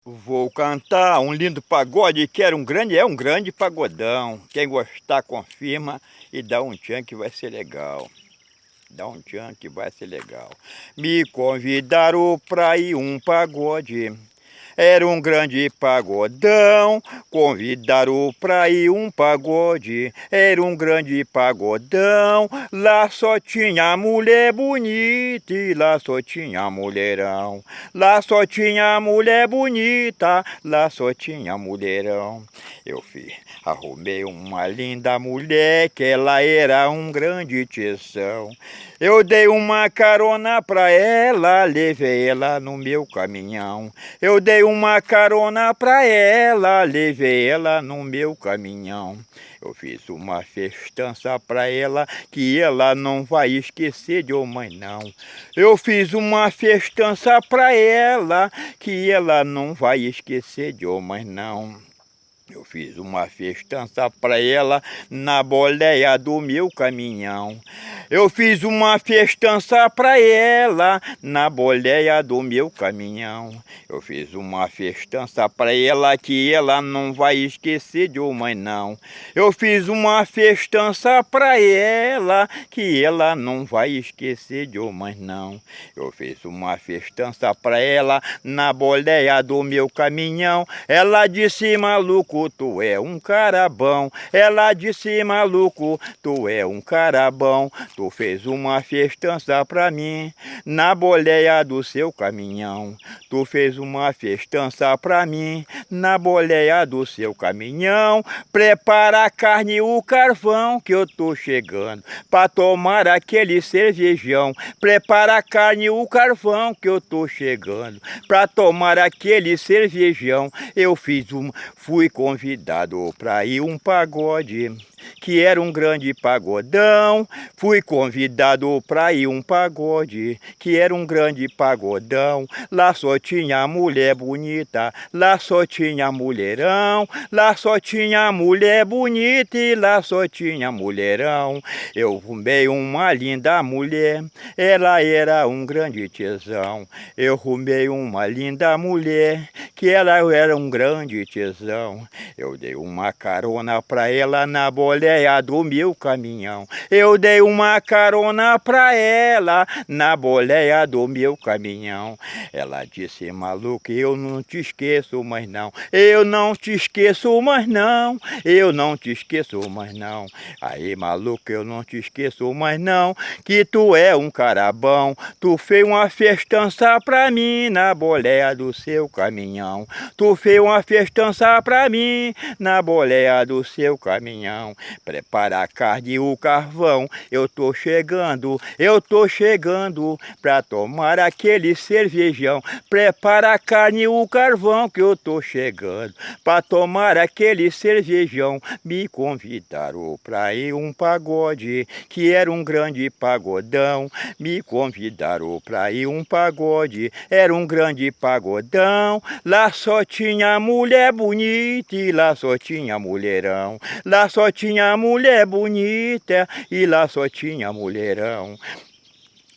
Vou cantar um lindo pagode que era um grande pagodão. Quem gostar confirma e dá um tchan que vai ser legal. Dá um tchan que vai ser legal. Me convidaram pra ir um pagode. Era um grande pagodão, convidaram pra ir um pagode. Era um grande pagodão, lá só tinha mulher bonita e lá só tinha mulherão. Lá só tinha mulher bonita, lá só tinha mulherão. Arrumei uma linda mulher que ela era um grande tesão. Eu dei uma carona pra ela, levei ela no meu caminhão. Eu dei uma carona pra ela, levei ela no meu caminhão. Eu fiz uma festança pra ela que ela não vai esquecer de mãe não. Eu fiz uma festança pra ela que ela não vai esquecer de mãe não. Eu fiz uma festança pra ela na boleia do meu caminhão. Eu fiz uma festança pra ela na boleia do meu caminhão. Eu fiz uma festança pra ela que ela não vai esquecer de mãe não. Eu fiz uma festança pra ela que ela não vai esquecer de mãe não. Eu fiz uma festança pra ela na boleia do meu caminhão. Ela disse, maluco, tu é um cara bom. Ela disse, maluco, tu é um cara bom. Tu fez uma festança pra mim na boleia do seu caminhão. Tu fez uma festança pra mim na boleia do seu caminhão. Prepara a carne e o carvão que eu tô chegando pra tomar aquele cervejão. Prepara a carne e o carvão que eu tô chegando pra tomar aquele cervejão. Fui convidado pra ir um pagode, que era um grande pagodão. Fui convidado pra ir um pagode, que era um grande pagodão. Lá só tinha mulher bonita, lá só tinha mulherão. Lá só tinha mulher bonita e lá só tinha mulherão. Eu arrumei uma linda mulher, ela era um grande tesão. Eu arrumei uma linda mulher, que ela era um grande tesão. Eu dei uma carona pra ela na boleia do meu caminhão. Eu dei uma carona pra ela na boleia do meu caminhão. Ela disse, maluco, eu não te esqueço mais não. Eu não te esqueço mais não. Eu não te esqueço mais não. Aí, maluco, eu não te esqueço mais não. Que tu é um cara bom. Tu fez uma festança pra mim na boleia do seu caminhão. Tu fez uma festança pra mim na boleia do seu caminhão. Prepara a carne e o carvão, eu tô chegando pra tomar aquele cervejão. Prepara a carne e o carvão que eu tô chegando pra tomar aquele cervejão. Me convidaram pra ir um pagode, que era um grande pagodão. Me convidaram pra ir um pagode, era um grande pagodão. Lá só tinha mulher bonita e lá só tinha mulherão. Lá só tinha mulher bonita e lá só tinha mulherão.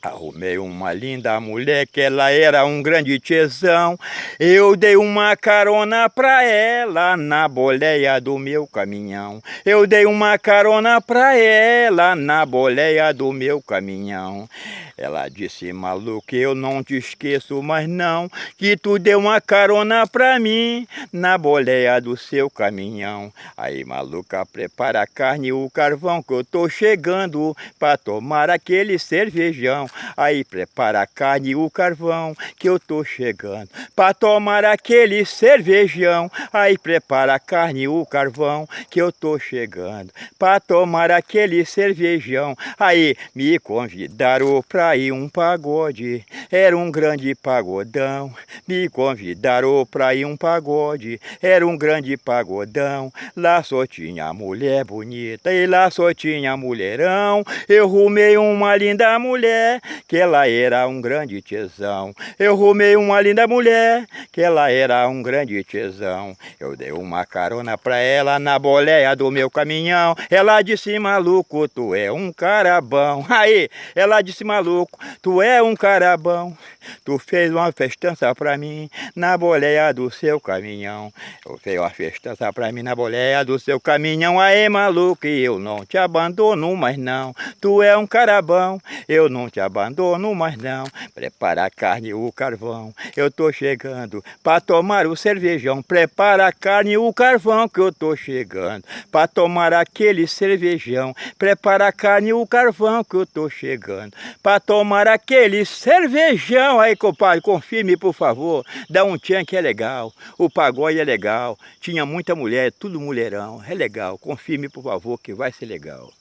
Arrumei uma linda mulher que ela era um grande tesão. Eu dei uma carona pra ela na boleia do meu caminhão. Eu dei uma carona pra ela na boleia do meu caminhão. Ela disse, maluco, eu não te esqueço mais não, que tu deu uma carona pra mim na boleia do seu caminhão. Aí, maluca, prepara a carne e o carvão que eu tô chegando pra tomar aquele cervejão. Aí prepara a carne e o carvão que eu tô chegando pra tomar aquele cervejão. Aí prepara a carne e o carvão que eu tô chegando pra tomar aquele cervejão. Aí me convidaram pra ir um pagode, era um grande pagodão. Me convidaram pra ir um pagode, era um grande pagodão. Lá só tinha mulher bonita e lá só tinha mulherão. Eu arrumei uma linda mulher, que ela era um grande tesão. Eu arrumei uma linda mulher, que ela era um grande tesão. Eu dei uma carona pra ela na boleia do meu caminhão. Ela disse, maluco, tu é um cara bom. Aí, ela disse, maluco, tu é um cara bom. Tu fez uma festança pra mim na boleia do seu caminhão. Eu fiz uma festança pra mim na boleia do seu caminhão. Aí, maluco, eu não te abandono mais não. Tu é um cara bom, eu não te abandono mais não. Prepara a carne e o carvão, eu tô chegando pra tomar o cervejão. Prepara a carne e o carvão que eu tô chegando pra tomar aquele cervejão. Prepara a carne e o carvão que eu tô chegando pra tomar aquele cervejão. Aí, compadre, confirme, por favor. Dá um tchan que é legal. O pagode é legal. Tinha muita mulher, tudo mulherão. É legal. Confirme, por favor, que vai ser legal.